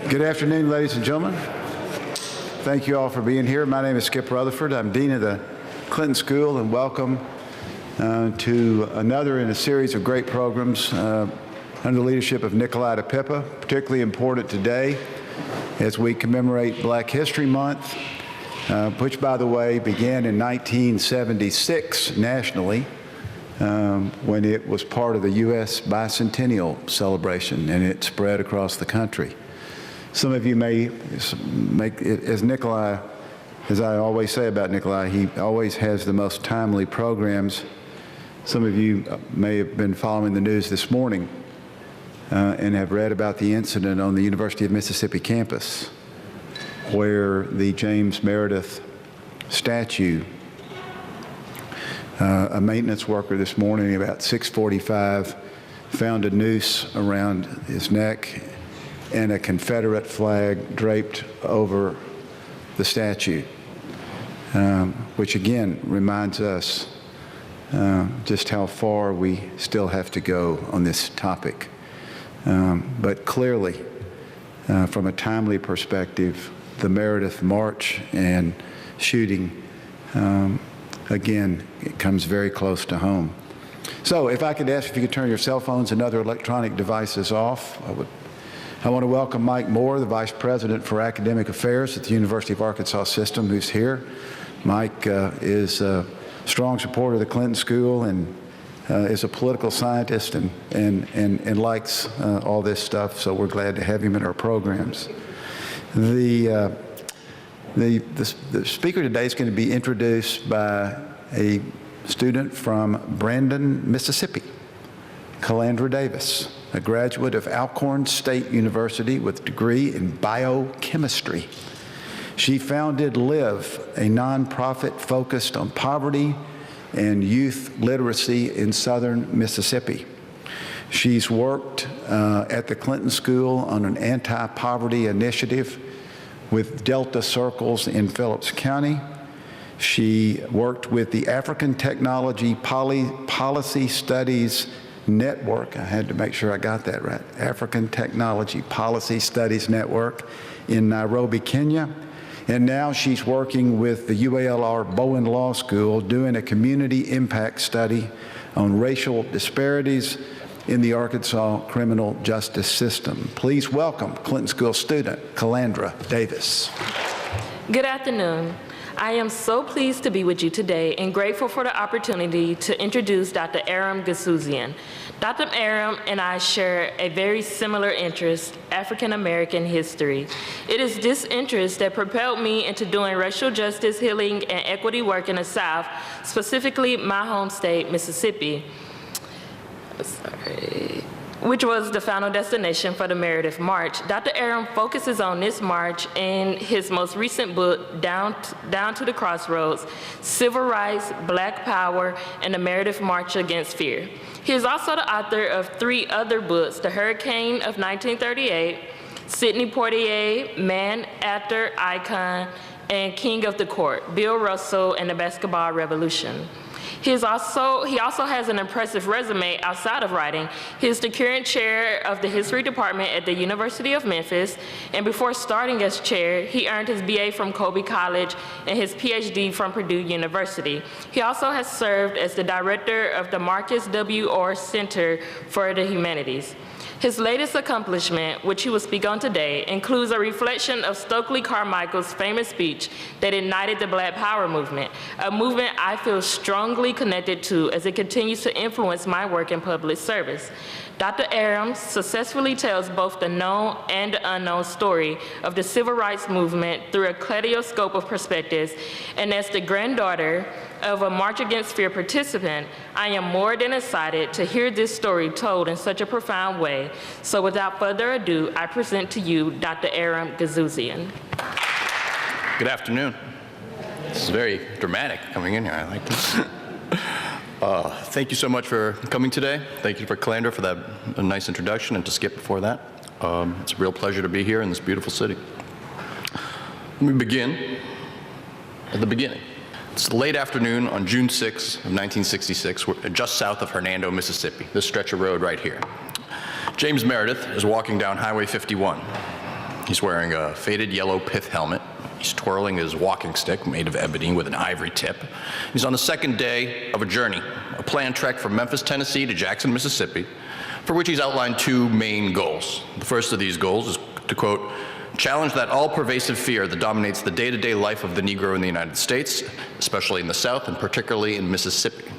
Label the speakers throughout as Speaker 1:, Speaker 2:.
Speaker 1: Good afternoon, ladies and gentlemen. Thank you all for being here. My name is Skip Rutherford. I'm Dean of the Clinton School, and welcome to another in a series of great programs under the leadership of Nikolai DePippa, particularly important today as we commemorate Black History Month, which, by the way, began in 1976 nationally when it was part of the U.S. bicentennial celebration, and it spread across the country. Some of you may make it, as Nikolai, as I always say about Nikolai, he always has the most timely programs. Some of you may have been following the news this morning and have read about the incident on the University of Mississippi campus where the James Meredith statue, a maintenance worker this morning about 6:45 found a noose around his neck and a Confederate flag draped over the statue, which again reminds us just how far we still have to go on this topic. But clearly, from a timely perspective, the Meredith March and shooting, again, it comes very close to home. So if I could ask if you could turn your cell phones and other electronic devices off, I want to welcome Mike Moore, the Vice President for Academic Affairs at the University of Arkansas System, who's here. Mike is a strong supporter of the Clinton School and is a political scientist and likes all this stuff, so we're glad to have him in our programs. The speaker today is going to be introduced by a student from Brandon, Mississippi, Calandra Davis, a graduate of Alcorn State University with a degree in biochemistry. She founded LIVE, a nonprofit focused on poverty and youth literacy in southern Mississippi. She's worked at the Clinton School on an anti-poverty initiative with Delta Circles in Phillips County. She worked with the African Technology Policy Studies Network. I had to make sure I got that right. African Technology Policy Studies Network in Nairobi, Kenya. And now she's working with the UALR Bowen Law School doing a community impact study on racial disparities in the Arkansas criminal justice system. Please welcome Clinton School student Calandra Davis.
Speaker 2: Good afternoon. I am so pleased to be with you today and grateful for the opportunity to introduce Dr. Aram Goudsouzian. Dr. Aram and I share a very similar interest, African American history. It is this interest that propelled me into doing racial justice, healing, and equity work in the South, specifically my home state, Mississippi. Which was the final destination for the Meredith March. Dr. Aram focuses on this march in his most recent book, Down to the Crossroads, Civil Rights, Black Power, and the Meredith March Against Fear. He is also the author of 3 other books, The Hurricane of 1938, Sidney Poitier, Man, Actor, Icon, and King of the Court, Bill Russell and the Basketball Revolution. He also has an impressive resume outside of writing. He is the current chair of the history department at the University of Memphis, and before starting as chair, he earned his BA from Colby College and his PhD from Purdue University. He also has served as the director of the Marcus W. Orr Center for the Humanities. His latest accomplishment, which he will speak on today, includes a reflection of Stokely Carmichael's famous speech that ignited the Black Power movement, a movement I feel strongly connected to as it continues to influence my work in public service. Dr. Aram successfully tells both the known and the unknown story of the civil rights movement through a kaleidoscope of perspectives, and as the granddaughter of a March Against Fear participant, I am more than excited to hear this story told in such a profound way. So without further ado, I present to you Dr. Aram Goudsouzian.
Speaker 3: Good afternoon. This is very dramatic coming in here. I like this. Thank you so much for coming today. Thank you for Calandra for that nice introduction, and to Skip before that. It's a real pleasure to be here in this beautiful city. Let me begin at the beginning. It's late afternoon on June 6, of 1966, just south of Hernando, Mississippi, this stretch of road right here. James Meredith is walking down Highway 51. He's wearing a faded yellow pith helmet. He's twirling his walking stick made of ebony with an ivory tip. He's on the second day of a journey, a planned trek from Memphis, Tennessee to Jackson, Mississippi, for which he's outlined two main goals. The first of these goals is to, quote, challenge that all-pervasive fear that dominates the day-to-day life of the Negro in the United States, especially in the South and particularly in Mississippi.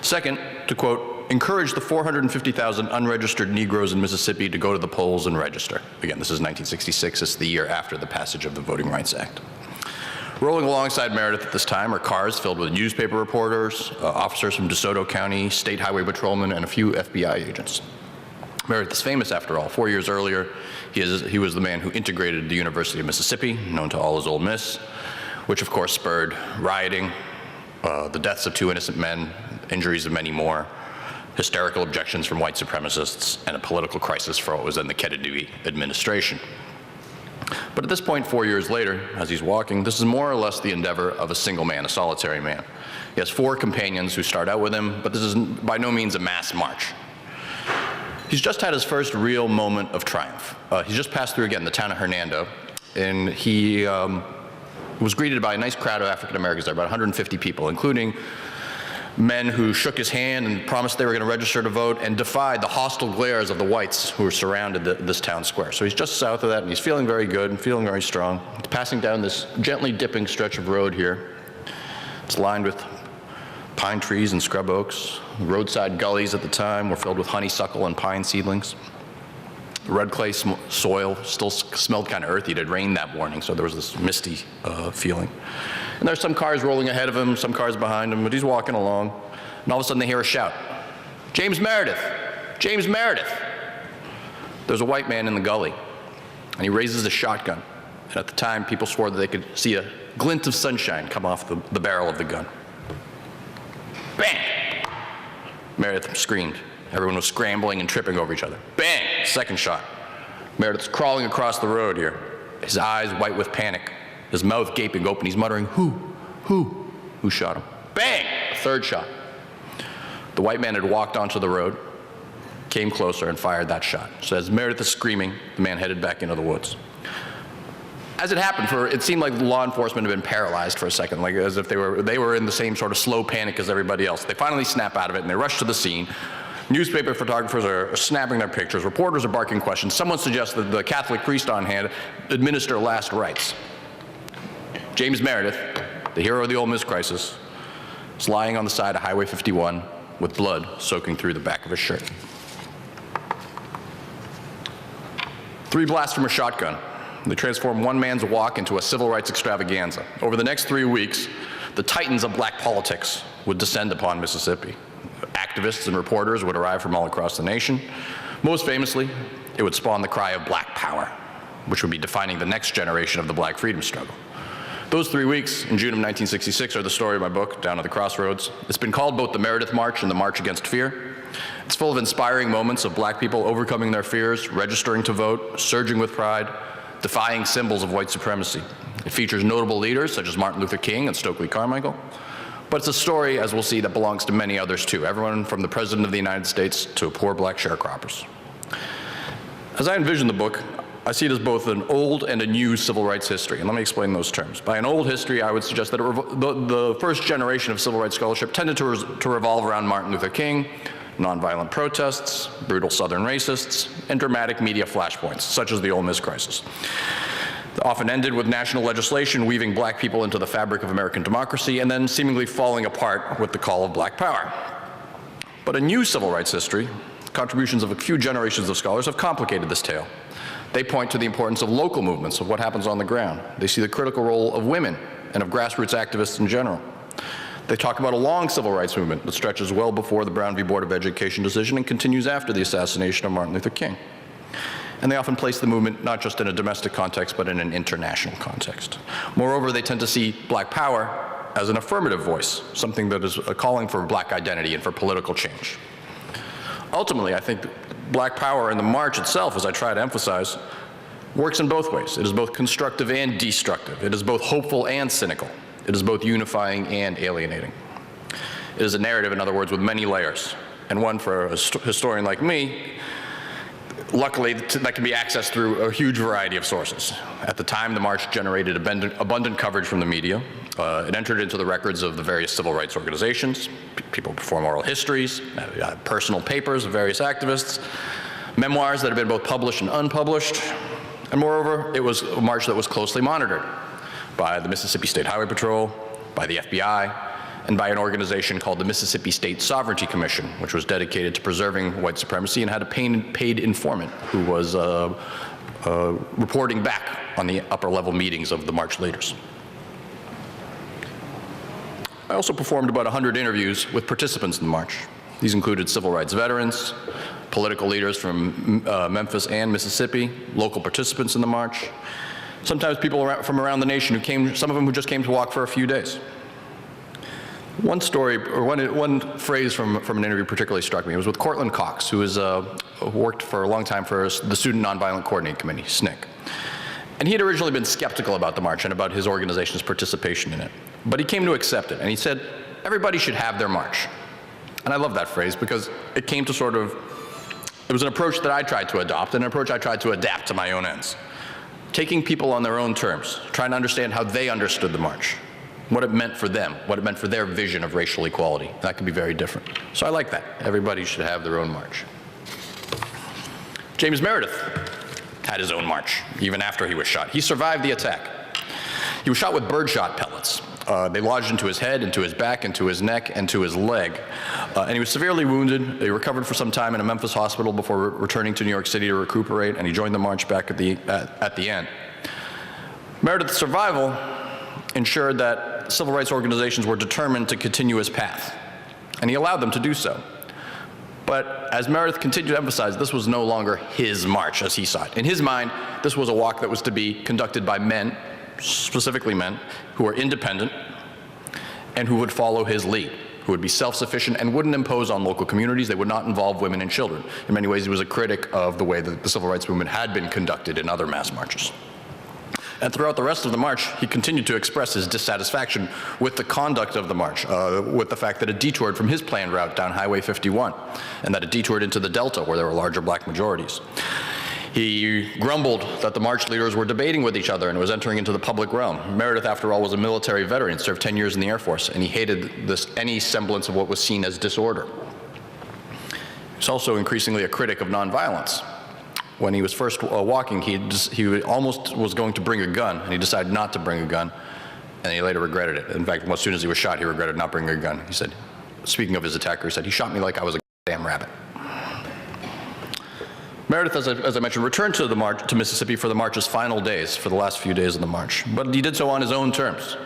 Speaker 3: Second, to, quote, encourage the 450,000 unregistered Negroes in Mississippi to go to the polls and register. Again, this is 1966. It's the year after the passage of the Voting Rights Act. Rolling alongside Meredith at this time are cars filled with newspaper reporters, officers from DeSoto County, state highway patrolmen, and a few FBI agents. Meredith is famous, after all. 4 years earlier, he was the man who integrated the University of Mississippi, known to all as Ole Miss, which of course spurred rioting, the deaths of 2 innocent men, injuries of many more, hysterical objections from white supremacists, and a political crisis for what was then the Kennedy administration. But at this point, 4 years later, as he's walking, this is more or less the endeavor of a single man, a solitary man. He has 4 companions who start out with him, but this is by no means a mass march. He's just had his first real moment of triumph. He's just passed through, again, the town of Hernando, and he was greeted by a nice crowd of African Americans there, about 150 people, including men who shook his hand and promised they were going to register to vote and defied the hostile glares of the whites who were surrounded this town square. So he's just south of that, and he's feeling very good and feeling very strong. He's passing down this gently dipping stretch of road here. It's lined with pine trees and scrub oaks. Roadside gullies at the time were filled with honeysuckle and pine seedlings. The red clay soil still smelled kind of earthy. It had rained that morning, so there was this misty feeling. And there's some cars rolling ahead of him, some cars behind him, but he's walking along. And all of a sudden they hear a shout, "James Meredith! James Meredith!" There's a white man in the gully, and he raises a shotgun. And at the time, people swore that they could see a glint of sunshine come off the barrel of the gun. Bang! Meredith screamed. Everyone was scrambling and tripping over each other. Bang! Second shot. Meredith's crawling across the road here, his eyes white with panic, his mouth gaping open. He's muttering, Who shot him? Bang! A third shot. The white man had walked onto the road, came closer, and fired that shot. So as Meredith is screaming, the man headed back into the woods. As it happened, it seemed like law enforcement had been paralyzed for a second, like as if they were in the same sort of slow panic as everybody else. They finally snap out of it, and they rush to the scene. Newspaper photographers are snapping their pictures. Reporters are barking questions. Someone suggests that the Catholic priest on hand administer last rites. James Meredith, the hero of the Ole Miss crisis, is lying on the side of Highway 51 with blood soaking through the back of his shirt. 3 blasts from a shotgun. They transformed one man's walk into a civil rights extravaganza. Over the next 3 weeks, the titans of black politics would descend upon Mississippi. Activists and reporters would arrive from all across the nation. Most famously, it would spawn the cry of Black Power, which would be defining the next generation of the black freedom struggle. Those 3 weeks in June of 1966 are the story of my book, Down at the Crossroads. It's been called both the Meredith March and the March Against Fear. It's full of inspiring moments of black people overcoming their fears, registering to vote, surging with pride, defying symbols of white supremacy. It features notable leaders such as Martin Luther King and Stokely Carmichael. But it's a story, as we'll see, that belongs to many others too, everyone from the President of the United States to poor black sharecroppers. As I envision the book, I see it as both an old and a new civil rights history, and let me explain those terms. By an old history, I would suggest that the first generation of civil rights scholarship tended to revolve around Martin Luther King, nonviolent protests, brutal Southern racists, and dramatic media flashpoints, such as the Ole Miss crisis. It often ended with national legislation weaving black people into the fabric of American democracy and then seemingly falling apart with the call of Black Power. But a new civil rights history, contributions of a few generations of scholars have complicated this tale. They point to the importance of local movements, of what happens on the ground. They see the critical role of women and of grassroots activists in general. They talk about a long civil rights movement that stretches well before the Brown v. Board of Education decision and continues after the assassination of Martin Luther King. And they often place the movement not just in a domestic context, but in an international context. Moreover, they tend to see Black Power as an affirmative voice, something that is a calling for black identity and for political change. Ultimately, I think Black Power and the march itself, as I try to emphasize, works in both ways. It is both constructive and destructive. It is both hopeful and cynical. It is both unifying and alienating. It is a narrative, in other words, with many layers. And one for a historian like me, Luckily, that can be accessed through a huge variety of sources. At the time, the march generated abundant coverage from the media. It entered into the records of the various civil rights organizations. People perform oral histories, personal papers of various activists, memoirs that have been both published and unpublished. And moreover, it was a march that was closely monitored by the Mississippi State Highway Patrol, by the FBI, and by an organization called the Mississippi State Sovereignty Commission, which was dedicated to preserving white supremacy and had a paid informant who was reporting back on the upper-level meetings of the march leaders. I also performed about 100 interviews with participants in the march. These included civil rights veterans, political leaders from Memphis and Mississippi, local participants in the march, sometimes people from around the nation who came, some of them who just came to walk for a few days. One story, or one phrase from an interview particularly struck me. It was with Cortland Cox, who worked for a long time for the Student Nonviolent Coordinating Committee, SNCC. And he had originally been skeptical about the march and about his organization's participation in it. But he came to accept it, and he said, everybody should have their march. And I love that phrase because it came to it was an approach that I tried to adopt, and an approach I tried to adapt to my own ends. Taking people on their own terms, trying to understand how they understood the march, what it meant for them, what it meant for their vision of racial equality. That could be very different. So I like that. Everybody should have their own march. James Meredith had his own march, even after he was shot. He survived the attack. He was shot with birdshot pellets. They lodged into his head, into his back, into his neck, and to his leg. And he was severely wounded. He recovered for some time in a Memphis hospital before returning to New York City to recuperate, and he joined the march back at the end. Meredith's survival ensured that civil rights organizations were determined to continue his path, and he allowed them to do so. But as Meredith continued to emphasize, this was no longer his march as he saw it. In his mind, this was a walk that was to be conducted by men, specifically men, who were independent and who would follow his lead, who would be self-sufficient and wouldn't impose on local communities. They would not involve women and children. In many ways, he was a critic of the way that the civil rights movement had been conducted in other mass marches. And throughout the rest of the march, he continued to express his dissatisfaction with the conduct of the march, with the fact that it detoured from his planned route down Highway 51, and that it detoured into the Delta, where there were larger black majorities. He grumbled that the march leaders were debating with each other and it was entering into the public realm. Meredith, after all, was a military veteran, served 10 years in the Air Force, and he hated any semblance of what was seen as disorder. He was also increasingly a critic of nonviolence. When he was first walking, he almost was going to bring a gun, and he decided not to bring a gun, and he later regretted it. In fact, as soon as he was shot, he regretted not bringing a gun. He said, speaking of his attacker, he said, he shot me like I was a damn rabbit. Meredith, as I mentioned, returned to Mississippi for the march's final days, for the last few days of the march, but he did so on his own terms.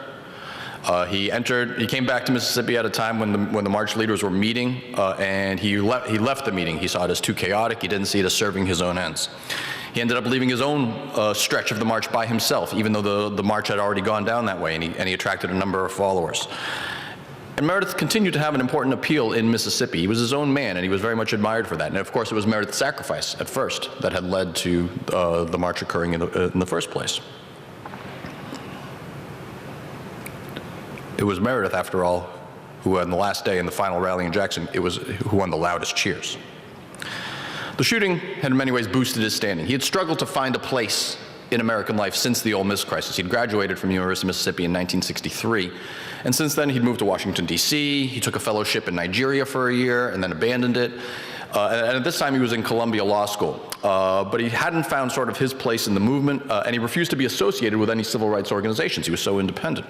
Speaker 3: He came back to Mississippi at a time when the march leaders were meeting, and he left the meeting. He saw it as too chaotic. He didn't see it as serving his own ends. He ended up leaving his own stretch of the march by himself, even though the march had already gone down that way, and he attracted a number of followers. And Meredith continued to have an important appeal in Mississippi. He was his own man, and he was very much admired for that. And of course, it was Meredith's sacrifice at first that had led to the march occurring in the first place. It was Meredith, after all, who on the last day in the final rally in Jackson, who won the loudest cheers. The shooting had in many ways boosted his standing. He had struggled to find a place in American life since the Ole Miss crisis. He'd graduated from the University of Mississippi in 1963, and since then he'd moved to Washington, D.C. He took a fellowship in Nigeria for a year and then abandoned it. And at this time he was in Columbia Law School. But he hadn't found sort of his place in the movement, and he refused to be associated with any civil rights organizations. He was so independent.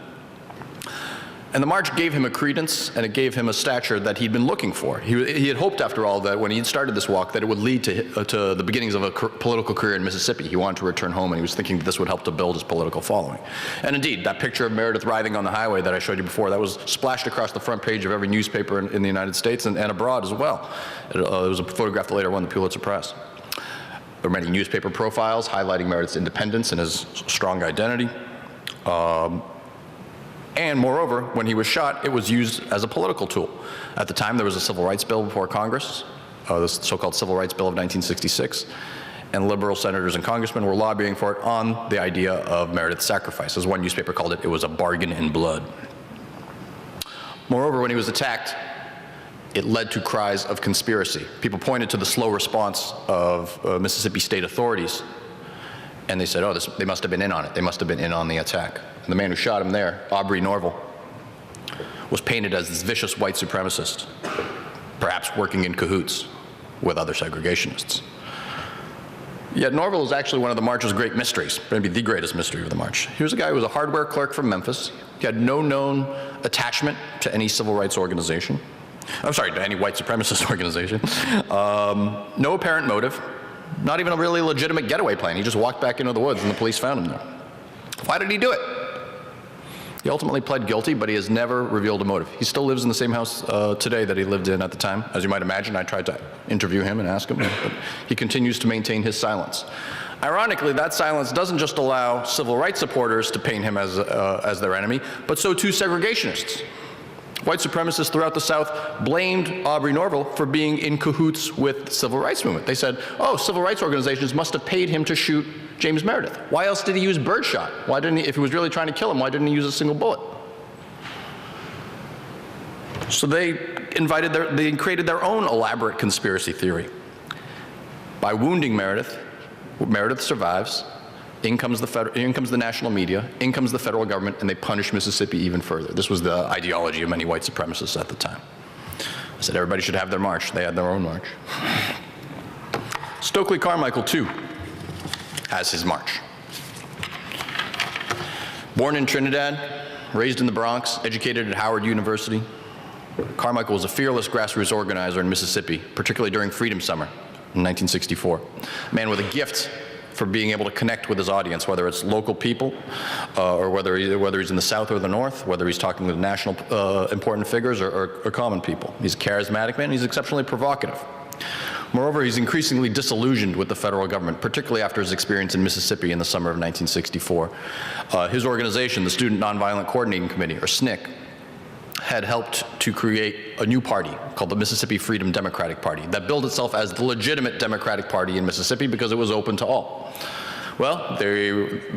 Speaker 3: And the march gave him a credence, and it gave him a stature that he'd been looking for. He had hoped, after all, that when he had started this walk, that it would lead to the beginnings of a political career in Mississippi. He wanted to return home, and he was thinking that this would help to build his political following. And indeed, that picture of Meredith riding on the highway that I showed you before, that was splashed across the front page of every newspaper in the United States and abroad as well. It was a photograph that later won the Pulitzer Prize. There were many newspaper profiles highlighting Meredith's independence and his strong identity. And moreover, when he was shot, it was used as a political tool. At the time, there was a civil rights bill before Congress, the so-called Civil Rights Bill of 1966, and liberal senators and congressmen were lobbying for it on the idea of Meredith's sacrifice. As one newspaper called it, it was a bargain in blood. Moreover, when he was attacked, it led to cries of conspiracy. People pointed to the slow response of Mississippi state authorities, and they said, oh, they must have been in on it. They must have been in on the attack. And the man who shot him there, Aubrey Norval, was painted as this vicious white supremacist, perhaps working in cahoots with other segregationists. Yet Norval is actually one of the march's great mysteries, maybe the greatest mystery of the march. He was a guy who was a hardware clerk from Memphis. He had no known attachment to any civil rights organization. I'm sorry, to any white supremacist organization. No apparent motive, not even a really legitimate getaway plan. He just walked back into the woods and the police found him there. Why did he do it? He ultimately pled guilty, but he has never revealed a motive. He still lives in the same house today that he lived in at the time. As you might imagine, I tried to interview him and ask him, but he continues to maintain his silence. Ironically, that silence doesn't just allow civil rights supporters to paint him as their enemy, but so too segregationists. White supremacists throughout the South blamed Aubrey Norval for being in cahoots with the civil rights movement. They said, oh, civil rights organizations must have paid him to shoot James Meredith. Why else did he use birdshot? Why didn't he, if he was really trying to kill him, why didn't he use a single bullet? So they created their own elaborate conspiracy theory. By wounding Meredith, Meredith survives. In comes the national media, in comes the federal government, and they punish Mississippi even further. This was the ideology of many white supremacists at the time. I said everybody should have their march. They had their own march. Stokely Carmichael, too, has his march. Born in Trinidad, raised in the Bronx, educated at Howard University, Carmichael was a fearless grassroots organizer in Mississippi, particularly during Freedom Summer in 1964. A man with a gift for being able to connect with his audience, whether it's local people or whether he's in the South or the North, whether he's talking with national important figures or common people. He's a charismatic man. He's exceptionally provocative. Moreover, he's increasingly disillusioned with the federal government, particularly after his experience in Mississippi in the summer of 1964. His organization, the Student Nonviolent Coordinating Committee, or SNCC, had helped to create a new party called the Mississippi Freedom Democratic Party that billed itself as the legitimate Democratic Party in Mississippi because it was open to all. Well,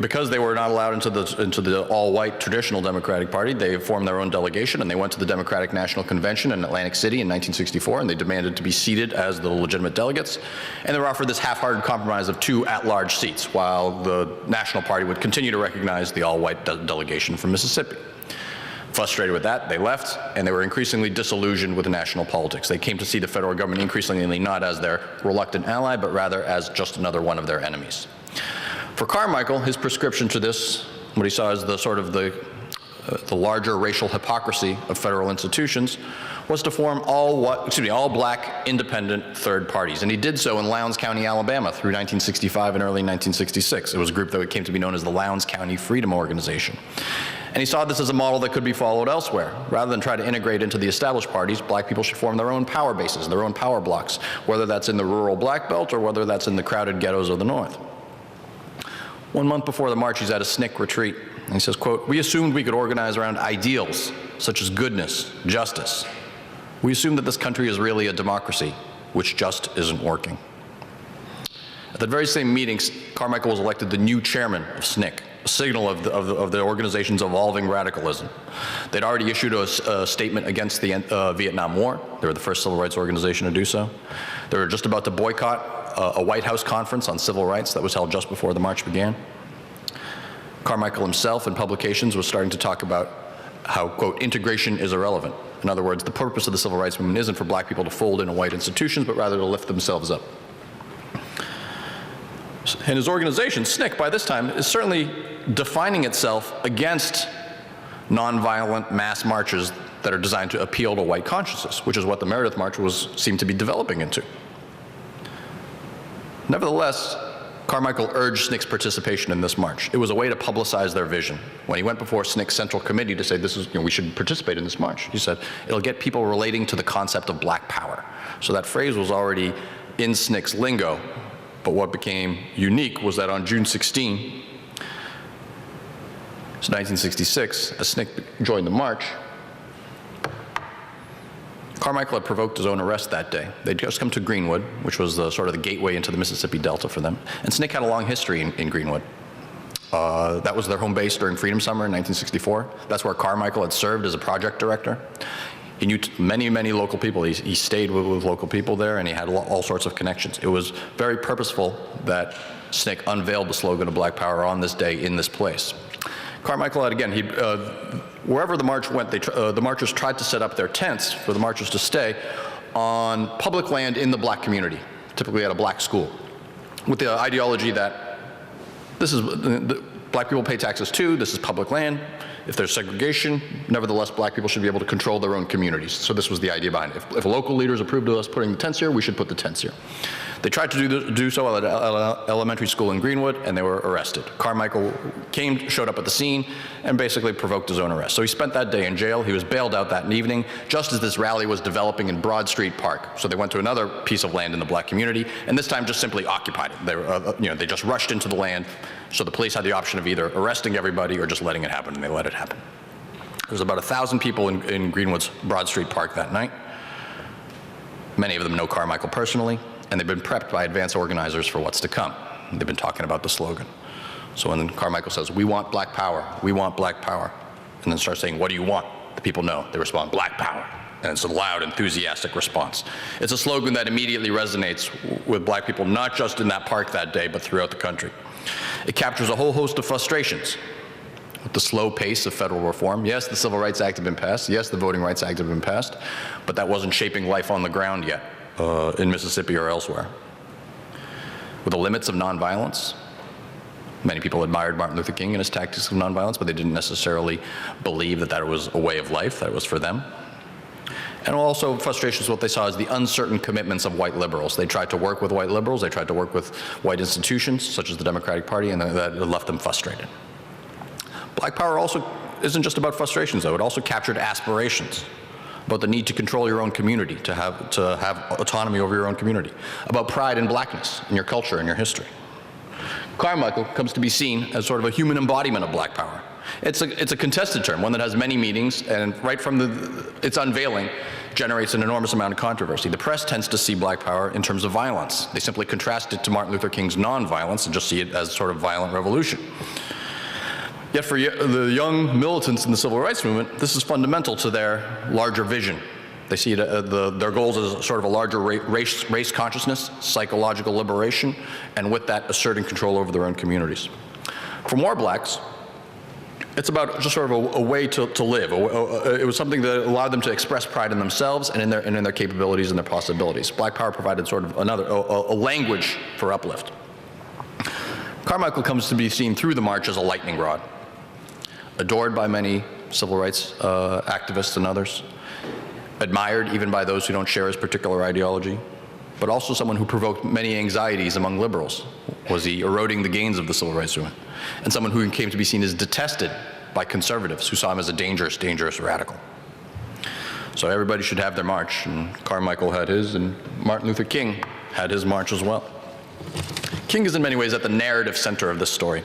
Speaker 3: because they were not allowed into the all-white traditional Democratic Party, they formed their own delegation and they went to the Democratic National Convention in Atlantic City in 1964, and they demanded to be seated as the legitimate delegates. And they were offered this half-hearted compromise of 2 at-large seats, while the National Party would continue to recognize the all-white delegation from Mississippi. Frustrated with that, they left, and they were increasingly disillusioned with national politics. They came to see the federal government increasingly not as their reluctant ally, but rather as just another one of their enemies. For Carmichael, his prescription to this, what he saw as the sort of the larger racial hypocrisy of federal institutions, was to form all black independent third parties. And he did so in Lowndes County, Alabama through 1965 and early 1966. It was a group that came to be known as the Lowndes County Freedom Organization. And he saw this as a model that could be followed elsewhere. Rather than try to integrate into the established parties, black people should form their own power bases, their own power blocks, whether that's in the rural black belt or whether that's in the crowded ghettos of the North. 1 month before the march, he's at a SNCC retreat, and he says, quote, "We assumed we could organize around ideals such as goodness, justice. We assumed that this country is really a democracy, which just isn't working." At that very same meeting, Carmichael was elected the new chairman of SNCC, a signal of the organization's evolving radicalism. They'd already issued a statement against the Vietnam War. They were the first civil rights organization to do so. They were just about to boycott a White House conference on civil rights that was held just before the march began. Carmichael himself in publications was starting to talk about how, quote, integration is irrelevant. In other words, the purpose of the civil rights movement isn't for black people to fold into white institutions, but rather to lift themselves up. And his organization, SNCC, by this time, is certainly defining itself against nonviolent mass marches that are designed to appeal to white consciousness, which is what the Meredith March seemed to be developing into. Nevertheless, Carmichael urged SNCC's participation in this march. It was a way to publicize their vision. When he went before SNCC's Central Committee to say, we should participate in this march, he said, it'll get people relating to the concept of black power. So that phrase was already in SNCC's lingo. But what became unique was that on June 16, 1966, as SNCC joined the march, Carmichael had provoked his own arrest that day. They'd just come to Greenwood, which was sort of the gateway into the Mississippi Delta for them. And SNCC had a long history in Greenwood. That was their home base during Freedom Summer in 1964. That's where Carmichael had served as a project director. He knew many local people. He stayed with local people there, and he had all sorts of connections. It was very purposeful that SNCC unveiled the slogan of Black Power on this day in this place. Carmichael had, again, wherever the march went, the marchers tried to set up their tents for the marchers to stay on public land in the black community, typically at a black school, with the ideology that this is, black people pay taxes too, this is public land. If there's segregation, nevertheless, black people should be able to control their own communities. So this was the idea behind it. If local leaders approved of us putting the tents here, we should put the tents here. They tried to do so at an elementary school in Greenwood, and they were arrested. Carmichael showed up at the scene and basically provoked his own arrest. So he spent that day in jail. He was bailed out that evening, just as this rally was developing in Broad Street Park. So they went to another piece of land in the black community, and this time just simply occupied it. They were, they just rushed into the land, so the police had the option of either arresting everybody or just letting it happen, and they let it happen. There was about 1,000 people in Greenwood's Broad Street Park that night. Many of them know Carmichael personally, and they've been prepped by advance organizers for what's to come. They've been talking about the slogan. So when Carmichael says, "We want black power, we want black power," and then starts saying, "What do you want?" the people know. They respond, "Black power." And it's a loud, enthusiastic response. It's a slogan that immediately resonates with black people, not just in that park that day, but throughout the country. It captures a whole host of frustrations with the slow pace of federal reform. Yes, the Civil Rights Act had been passed. Yes, the Voting Rights Act had been passed, but that wasn't shaping life on the ground yet in Mississippi or elsewhere. With the limits of nonviolence, many people admired Martin Luther King and his tactics of nonviolence, but they didn't necessarily believe that that was a way of life, that it was for them. And also frustrations with what they saw as the uncertain commitments of white liberals. They tried to work with white liberals, they tried to work with white institutions, such as the Democratic Party, and that left them frustrated. Black power also isn't just about frustrations, though. It also captured aspirations about the need to control your own community, to have autonomy over your own community, about pride in blackness, in your culture, and your history. Carmichael comes to be seen as sort of a human embodiment of black power. It's a contested term, one that has many meanings, and right from its unveiling generates an enormous amount of controversy. The press tends to see black power in terms of violence. They simply contrast it to Martin Luther King's nonviolence and just see it as sort of violent revolution. Yet for the young militants in the civil rights movement, this is fundamental to their larger vision. They see their goals as sort of a larger race consciousness, psychological liberation, and with that, asserting control over their own communities. For more blacks, it's about just sort of a way to live. It was something that allowed them to express pride in themselves and in their capabilities and their possibilities. Black power provided sort of a language for uplift. Carmichael comes to be seen through the march as a lightning rod, adored by many civil rights activists and others, admired even by those who don't share his particular ideology, but also someone who provoked many anxieties among liberals. Was he eroding the gains of the civil rights movement? And someone who came to be seen as detested by conservatives who saw him as a dangerous radical. So everybody should have their march, and Carmichael had his, and Martin Luther King had his march as well. King is in many ways at the narrative center of this story.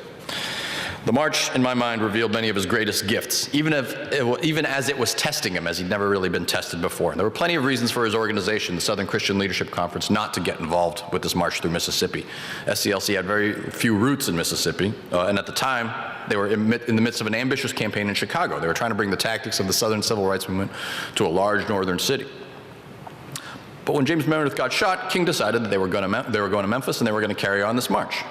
Speaker 3: The march, in my mind, revealed many of his greatest gifts, even as it was testing him, as he'd never really been tested before. And there were plenty of reasons for his organization, the Southern Christian Leadership Conference, not to get involved with this march through Mississippi. SCLC had very few roots in Mississippi, and at the time, they were in the midst of an ambitious campaign in Chicago. They were trying to bring the tactics of the Southern civil rights movement to a large northern city. But when James Meredith got shot, King decided that they were going to Memphis and they were going to carry on this march.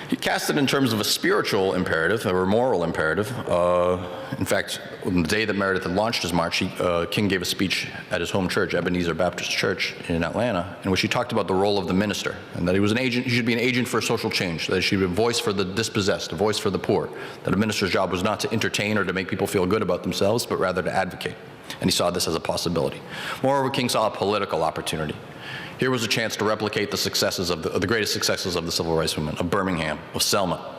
Speaker 3: He cast it in terms of a spiritual imperative or a moral imperative. In fact, on the day that Meredith had launched his march, King gave a speech at his home church, Ebenezer Baptist Church in Atlanta, in which he talked about the role of the minister, and that he was an agent. He should be an agent for social change, that he should be a voice for the dispossessed, a voice for the poor, that a minister's job was not to entertain or to make people feel good about themselves, but rather to advocate. And he saw this as a possibility. Moreover, King saw a political opportunity. Here was a chance to replicate the successes of the greatest successes of the civil rights movement, of Birmingham, of Selma.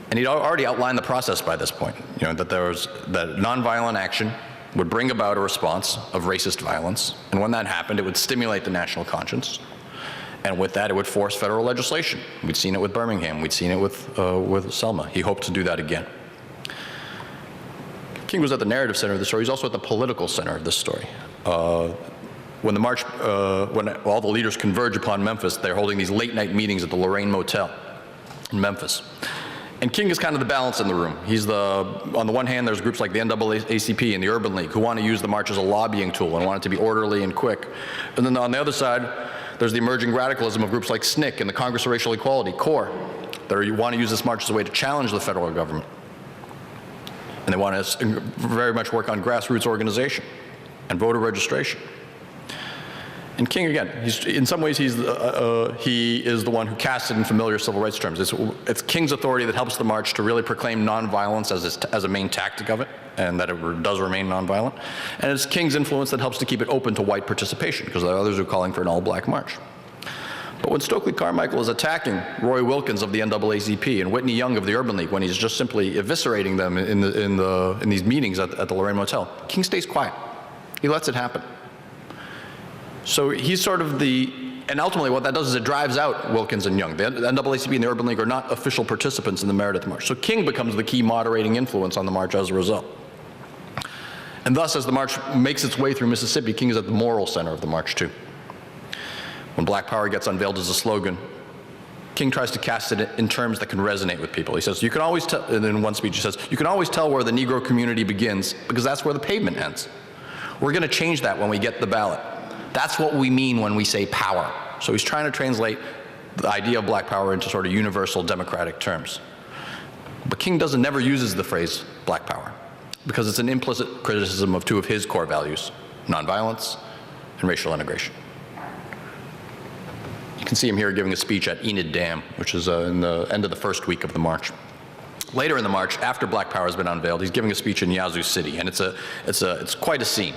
Speaker 3: And he'd already outlined the process by this point, that that nonviolent action would bring about a response of racist violence, and when that happened, it would stimulate the national conscience, and with that, it would force federal legislation. We'd seen it with Birmingham, we'd seen it with Selma. He hoped to do that again. King was at the narrative center of the story. He's also at the political center of this story. When the march, when all the leaders converge upon Memphis, they're holding these late-night meetings at the Lorraine Motel in Memphis. And King is kind of the balance in the room. He's on the one hand, there's groups like the NAACP and the Urban League who want to use the march as a lobbying tool and want it to be orderly and quick. And then on the other side, there's the emerging radicalism of groups like SNCC and the Congress of Racial Equality, CORE, that want to use this march as a way to challenge the federal government. And they want to very much work on grassroots organization and voter registration. And King, again, in some ways, he is the one who cast it in familiar civil rights terms. It's King's authority that helps the march to really proclaim nonviolence as a main tactic of it, and that it does remain nonviolent. And it's King's influence that helps to keep it open to white participation, because there are others who are calling for an all-black march. But when Stokely Carmichael is attacking Roy Wilkins of the NAACP and Whitney Young of the Urban League, when he's just simply eviscerating them in these meetings at the Lorraine Motel, King stays quiet. He lets it happen. So he's sort of and ultimately what that does is it drives out Wilkins and Young. The NAACP and the Urban League are not official participants in the Meredith March. So King becomes the key moderating influence on the march as a result. And thus, as the march makes its way through Mississippi, King is at the moral center of the march too. When Black Power gets unveiled as a slogan, King tries to cast it in terms that can resonate with people. He says, you can always tell, and in one speech he says, you can always tell where the Negro community begins because that's where the pavement ends. We're going to change that when we get the ballot. That's what we mean when we say power. So he's trying to translate the idea of Black Power into sort of universal democratic terms. But King never uses the phrase Black Power because it's an implicit criticism of two of his core values, nonviolence and racial integration. You can see him here giving a speech at Enid Dam, which is in the end of the first week of the march. Later in the march, after Black Power has been unveiled, he's giving a speech in Yazoo City, and it's quite a scene.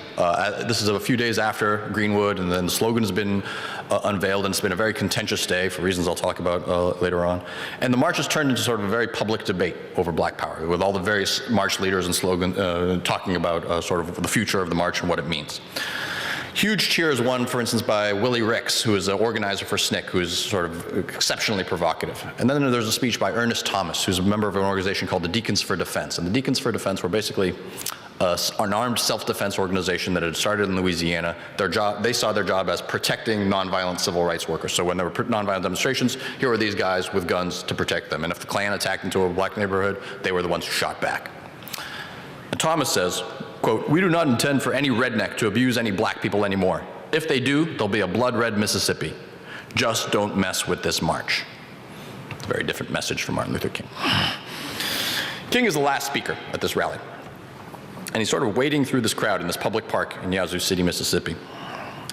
Speaker 3: This is a few days after Greenwood, and then the slogan has been unveiled, and it's been a very contentious day for reasons I'll talk about later on. And the march has turned into sort of a very public debate over Black Power, with all the various march leaders and slogan talking about sort of the future of the march and what it means. Huge cheers won, for instance, by Willie Ricks, who is an organizer for SNCC, who is sort of exceptionally provocative. And then there's a speech by Ernest Thomas, who's a member of an organization called the Deacons for Defense. And the Deacons for Defense were basically an armed self-defense organization that had started in Louisiana. They saw their job as protecting nonviolent civil rights workers. So when there were nonviolent demonstrations, here were these guys with guns to protect them. And if the Klan attacked into a black neighborhood, they were the ones who shot back. And Thomas says, quote, "We do not intend for any redneck to abuse any black people anymore. If they do, there'll be a blood red Mississippi. Just don't mess with this march." It's a very different message from Martin Luther King. King is the last speaker at this rally. And he's sort of wading through this crowd in this public park in Yazoo City, Mississippi.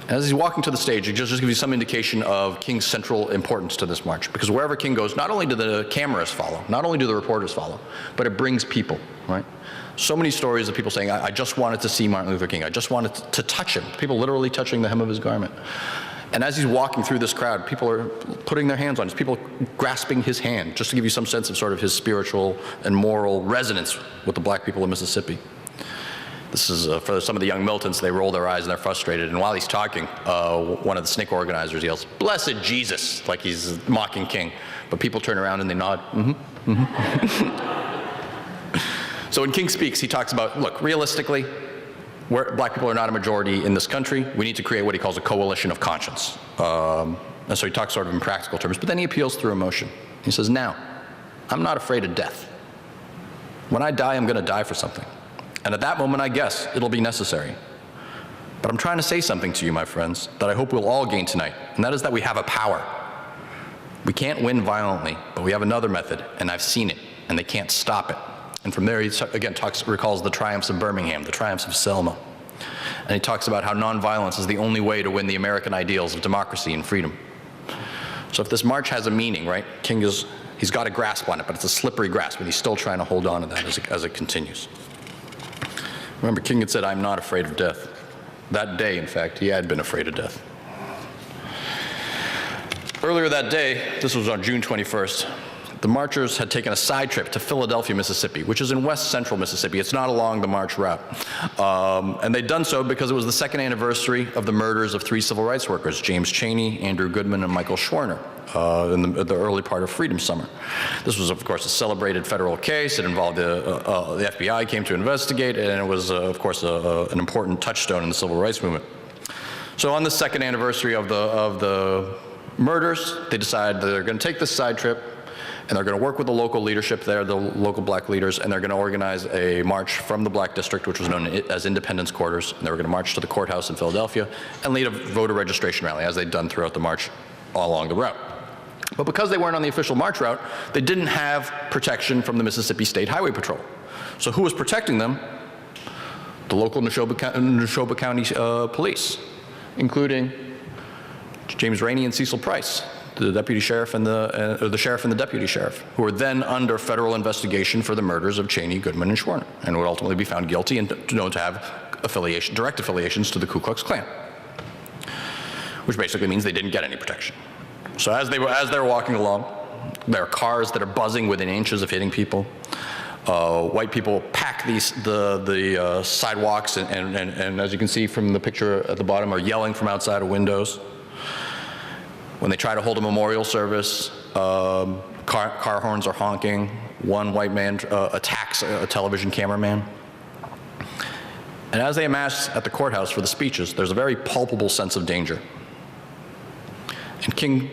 Speaker 3: As he's walking to the stage, it just gives you some indication of King's central importance to this march. Because wherever King goes, not only do the cameras follow, not only do the reporters follow, but it brings people, right? So many stories of people saying, I just wanted to see Martin Luther King. I just wanted to touch him. People literally touching the hem of his garment. And as he's walking through this crowd, people are putting their hands on him. People grasping his hand, just to give you some sense of sort of his spiritual and moral resonance with the black people of Mississippi. This is for some of the young militants, they roll their eyes and they're frustrated. And while he's talking, one of the SNCC organizers yells, "Blessed Jesus," like he's mocking King. But people turn around and they nod. Mm-hmm, mm-hmm. So when King speaks, he talks about, look, realistically, black people are not a majority in this country. We need to create what he calls a coalition of conscience. And so he talks sort of in practical terms, but then he appeals through emotion. He says, now, I'm not afraid of death. When I die, I'm going to die for something. And at that moment, I guess, it'll be necessary. But I'm trying to say something to you, my friends, that I hope we'll all gain tonight, and that is that we have a power. We can't win violently, but we have another method, and I've seen it, and they can't stop it. And from there, he again recalls the triumphs of Birmingham, the triumphs of Selma. And he talks about how nonviolence is the only way to win the American ideals of democracy and freedom. So if this march has a meaning, right, King he's got a grasp on it, but it's a slippery grasp, and he's still trying to hold on to that as it continues. Remember, King had said, "I'm not afraid of death." That day, in fact, he had been afraid of death. Earlier that day, this was on June 21st, the marchers had taken a side trip to Philadelphia, Mississippi, which is in west central Mississippi. It's not along the march route. And they'd done so because it was the second anniversary of the murders of 3 civil rights workers, James Chaney, Andrew Goodman, and Michael Schwerner, in the early part of Freedom Summer. This was, of course, a celebrated federal case. It involved the FBI came to investigate, and it was, of course, an important touchstone in the civil rights movement. So on the second anniversary of the murders, they decided that they're going to take this side trip, and they're going to work with the local leadership there, the local black leaders, and they're going to organize a march from the Black District, which was known as Independence Quarters, and they were going to march to the courthouse in Philadelphia and lead a voter registration rally, as they'd done throughout the march all along the route. But because they weren't on the official march route, they didn't have protection from the Mississippi State Highway Patrol. So who was protecting them? The local Neshoba County police, including James Rainey and Cecil Price, the deputy sheriff and the sheriff and the deputy sheriff, who were then under federal investigation for the murders of Cheney, Goodman, and Schwerner, and would ultimately be found guilty and known to have direct affiliations to the Ku Klux Klan, which basically means they didn't get any protection. So as they're walking along, there are cars that are buzzing within inches of hitting people. White people pack the sidewalks, and as you can see from the picture at the bottom, are yelling from outside of windows. When they try to hold a memorial service, car horns are honking. One white man attacks a television cameraman. And as they amass at the courthouse for the speeches, there's a very palpable sense of danger. And King,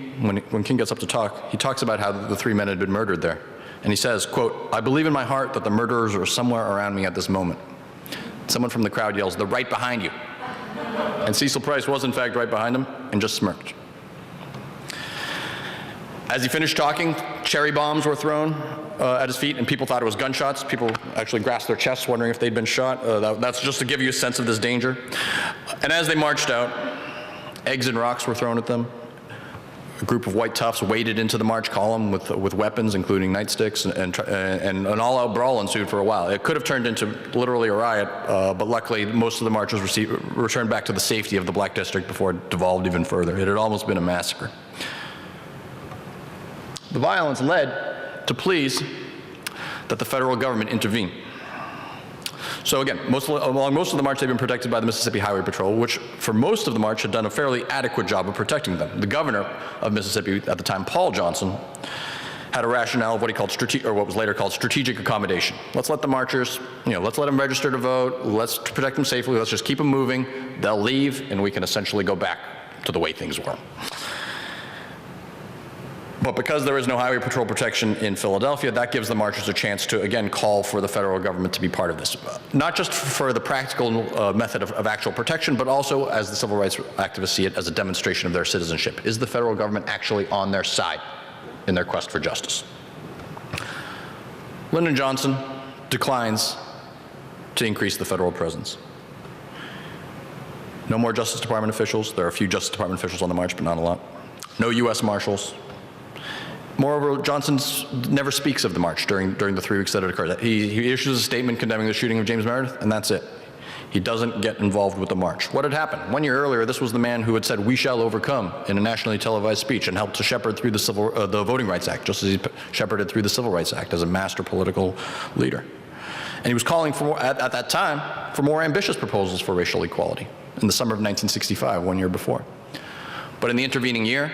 Speaker 3: when King gets up to talk, he talks about how the three men had been murdered there. And he says, quote, "I believe in my heart that the murderers are somewhere around me at this moment." Someone from the crowd yells, "They're right behind you." And Cecil Price was in fact right behind him and just smirked. As he finished talking, cherry bombs were thrown at his feet, and people thought it was gunshots. People actually grasped their chests, wondering if they'd been shot. That's just to give you a sense of this danger. And as they marched out, eggs and rocks were thrown at them. A group of white toughs waded into the march column with weapons, including nightsticks, and an all-out brawl ensued for a while. It could have turned into literally a riot, but luckily most of the marchers returned back to the safety of the Black District before it devolved even further. It had almost been a massacre. The violence led to pleas that the federal government intervene. So again, along most of the march, they've been protected by the Mississippi Highway Patrol, which for most of the march had done a fairly adequate job of protecting them. The governor of Mississippi at the time, Paul Johnson, had a rationale of what he called what was later called strategic accommodation. Let's let the marchers, let's let them register to vote. Let's protect them safely. Let's just keep them moving. They'll leave, and we can essentially go back to the way things were. But because there is no highway patrol protection in Philadelphia, that gives the marchers a chance to, again, call for the federal government to be part of this. Not just for the practical method of actual protection, but also, as the civil rights activists see it, as a demonstration of their citizenship. Is the federal government actually on their side in their quest for justice? Lyndon Johnson declines to increase the federal presence. No more Justice Department officials. There are a few Justice Department officials on the march, but not a lot. No U.S. Marshals. Moreover, Johnson never speaks of the march during the 3 weeks that it occurred. He issues a statement condemning the shooting of James Meredith, and that's it. He doesn't get involved with the march. What had happened? 1 year earlier, this was the man who had said, "We shall overcome," in a nationally televised speech, and helped to shepherd through the Voting Rights Act, just as he shepherded through the Civil Rights Act as a master political leader. And he was calling for, at that time, for more ambitious proposals for racial equality in the summer of 1965, 1 year before. But in the intervening year,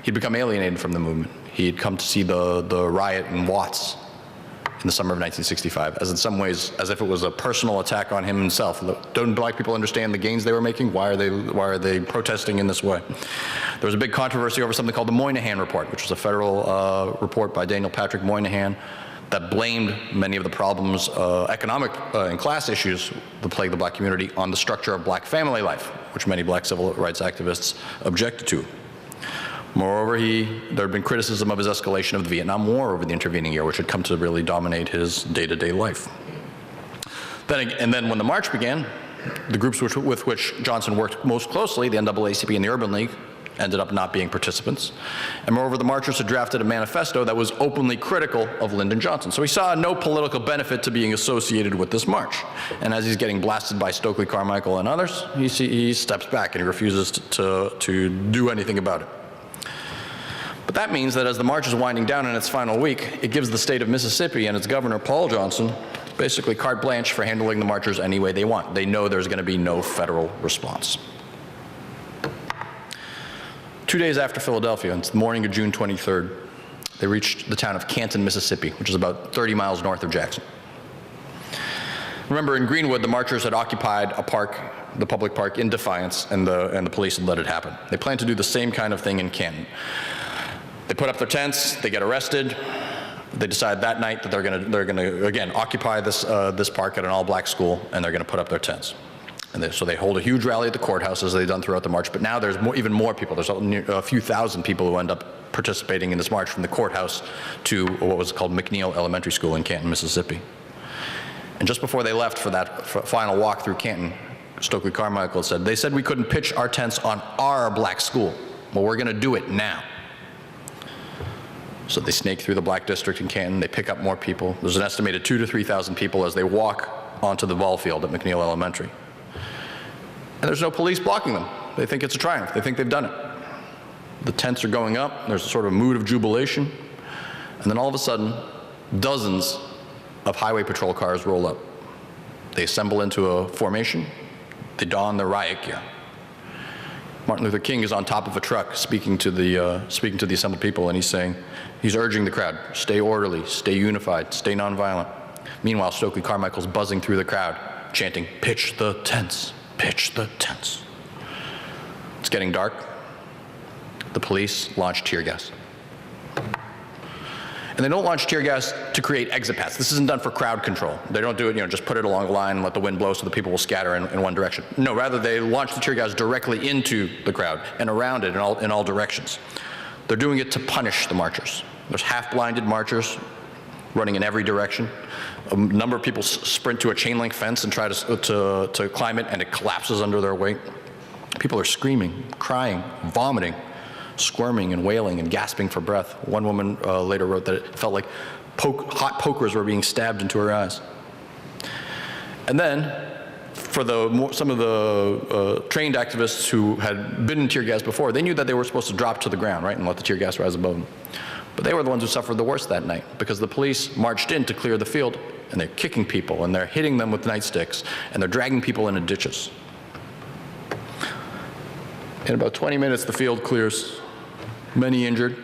Speaker 3: he'd become alienated from the movement. He had come to see the riot in Watts in the summer of 1965, as in some ways, as if it was a personal attack on him himself. Don't black people understand the gains they were making? Why are they protesting in this way? There was a big controversy over something called the Moynihan Report, which was a federal report by Daniel Patrick Moynihan that blamed many of the problems, economic and class issues that plague the black community, on the structure of black family life, which many black civil rights activists objected to. Moreover, there had been criticism of his escalation of the Vietnam War over the intervening year, which had come to really dominate his day-to-day life. Then when the march began, the groups with which Johnson worked most closely, the NAACP and the Urban League, ended up not being participants. And moreover, the marchers had drafted a manifesto that was openly critical of Lyndon Johnson. So he saw no political benefit to being associated with this march. And as he's getting blasted by Stokely Carmichael and others, he steps back and he refuses to do anything about it. But that means that as the march is winding down in its final week, it gives the state of Mississippi and its governor, Paul Johnson, basically carte blanche for handling the marchers any way they want. They know there's going to be no federal response. 2 days after Philadelphia, it's the morning of June 23rd, they reached the town of Canton, Mississippi, which is about 30 miles north of Jackson. Remember, in Greenwood, the marchers had occupied a park, the public park, in defiance, and the police had let it happen. They planned to do the same kind of thing in Canton. They put up their tents, they get arrested. They decide that night that they're gonna again occupy this park at an all-black school, and they're gonna put up their tents. And so they hold a huge rally at the courthouse, as they've done throughout the march, but now there's even more people. There's a few thousand people who end up participating in this march from the courthouse to what was called McNeil Elementary School in Canton, Mississippi. And just before they left for that final walk through Canton, Stokely Carmichael said, "They said we couldn't pitch our tents on our black school. Well, we're gonna do it now." So they snake through the black district in Canton, they pick up more people. There's an estimated 2,000 to 3,000 people as they walk onto the ball field at McNeil Elementary. And there's no police blocking them. They think it's a triumph. They think they've done it. The tents are going up. There's a sort of mood of jubilation. And then all of a sudden, dozens of highway patrol cars roll up. They assemble into a formation. They don their riot gear. Martin Luther King is on top of a truck speaking to the assembled people, and he's urging the crowd, stay orderly, stay unified, stay nonviolent. Meanwhile, Stokely Carmichael's buzzing through the crowd, chanting, "Pitch the tents. Pitch the tents." It's getting dark. The police launch tear gas. And they don't launch tear gas to create exit paths. This isn't done for crowd control. They don't do it, just put it along the line and let the wind blow so the people will scatter in one direction. No, rather they launch the tear gas directly into the crowd and around it in all directions. They're doing it to punish the marchers. There's half-blinded marchers running in every direction. A number of people sprint to a chain link fence and try to climb it, and it collapses under their weight. People are screaming, crying, vomiting, squirming and wailing and gasping for breath. One woman later wrote that it felt like hot pokers were being stabbed into her eyes. And then, for some of the trained activists who had been in tear gas before, they knew that they were supposed to drop to the ground, right, and let the tear gas rise above them. But they were the ones who suffered the worst that night, because the police marched in to clear the field, and they're kicking people, and they're hitting them with nightsticks, and they're dragging people into ditches. In about 20 minutes, the field clears. Many injured.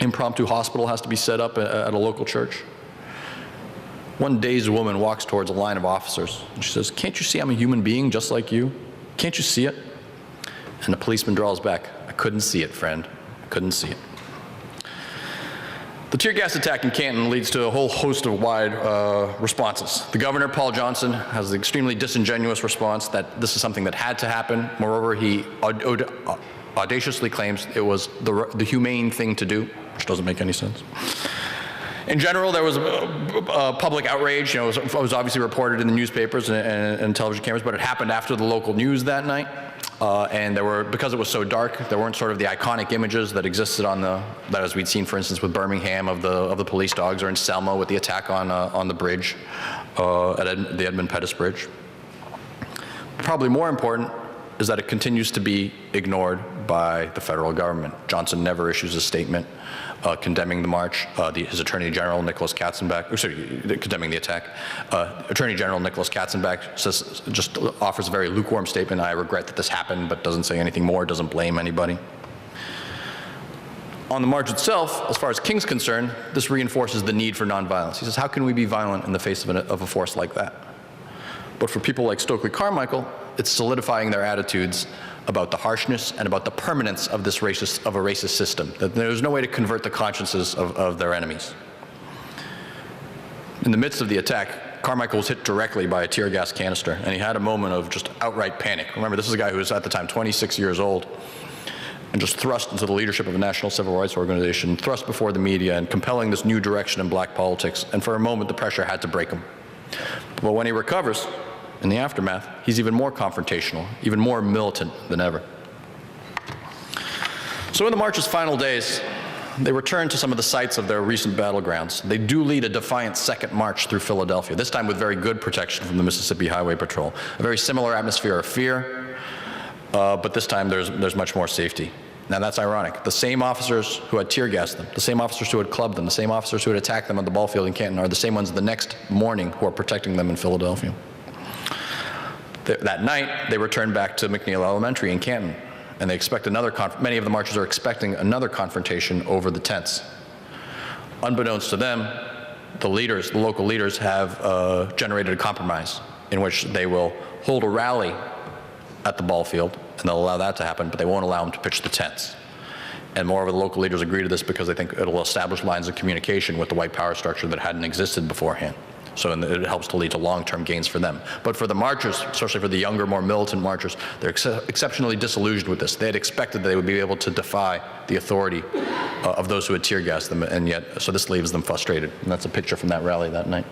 Speaker 3: Impromptu hospital has to be set up at a local church. One dazed woman walks towards a line of officers, and she says, "Can't you see I'm a human being just like you? Can't you see it?" And the policeman draws back. "I couldn't see it, friend. I couldn't see it." The tear gas attack in Canton leads to a whole host of wide responses. The governor, Paul Johnson, has the extremely disingenuous response that this is something that had to happen. Moreover, he audaciously claims it was the humane thing to do, which doesn't make any sense. In general, there was a public outrage. It was obviously reported in the newspapers and television cameras, but it happened after the local news that night. And because it was so dark, there weren't sort of the iconic images that existed that as we'd seen, for instance, with Birmingham of the police dogs, or in Selma with the attack on the bridge, at the Edmund Pettus Bridge. Probably more important is that it continues to be ignored by the federal government. Johnson never issues a statement condemning the march. His Attorney General, Nicholas Katzenbach, condemning the attack. Attorney General Nicholas Katzenbach just offers a very lukewarm statement. "I regret that this happened," but doesn't say anything more, doesn't blame anybody. On the march itself, as far as King's concerned, this reinforces the need for nonviolence. He says, how can we be violent in the face of a force like that? But for people like Stokely Carmichael, it's solidifying their attitudes about the harshness and about the permanence of a racist system, that there's no way to convert the consciences of their enemies. In the midst of the attack, Carmichael was hit directly by a tear gas canister, and he had a moment of just outright panic. Remember, this is a guy who was at the time 26 years old, and just thrust into the leadership of a national civil rights organization, thrust before the media, and compelling this new direction in black politics. And for a moment, the pressure had to break him. But when he recovers, in the aftermath, he's even more confrontational, even more militant than ever. So in the march's final days, they return to some of the sites of their recent battlegrounds. They do lead a defiant second march through Philadelphia, this time with very good protection from the Mississippi Highway Patrol. A very similar atmosphere of fear, but this time there's much more safety. Now that's ironic. The same officers who had tear gassed them, the same officers who had clubbed them, the same officers who had attacked them on the ball field in Canton are the same ones the next morning who are protecting them in Philadelphia. That night, they return back to McNeil Elementary in Canton, and they expect many of the marchers are expecting another confrontation over the tents. Unbeknownst to them, the local leaders have generated a compromise in which they will hold a rally at the ball field, and they'll allow that to happen, but they won't allow them to pitch the tents. And moreover, the local leaders agree to this because they think it'll establish lines of communication with the white power structure that hadn't existed beforehand. So it helps to lead to long-term gains for them. But for the marchers, especially for the younger, more militant marchers, they're exceptionally disillusioned with this. They had expected that they would be able to defy the authority of those who had tear gassed them, and yet, so this leaves them frustrated. And that's a picture from that rally that night.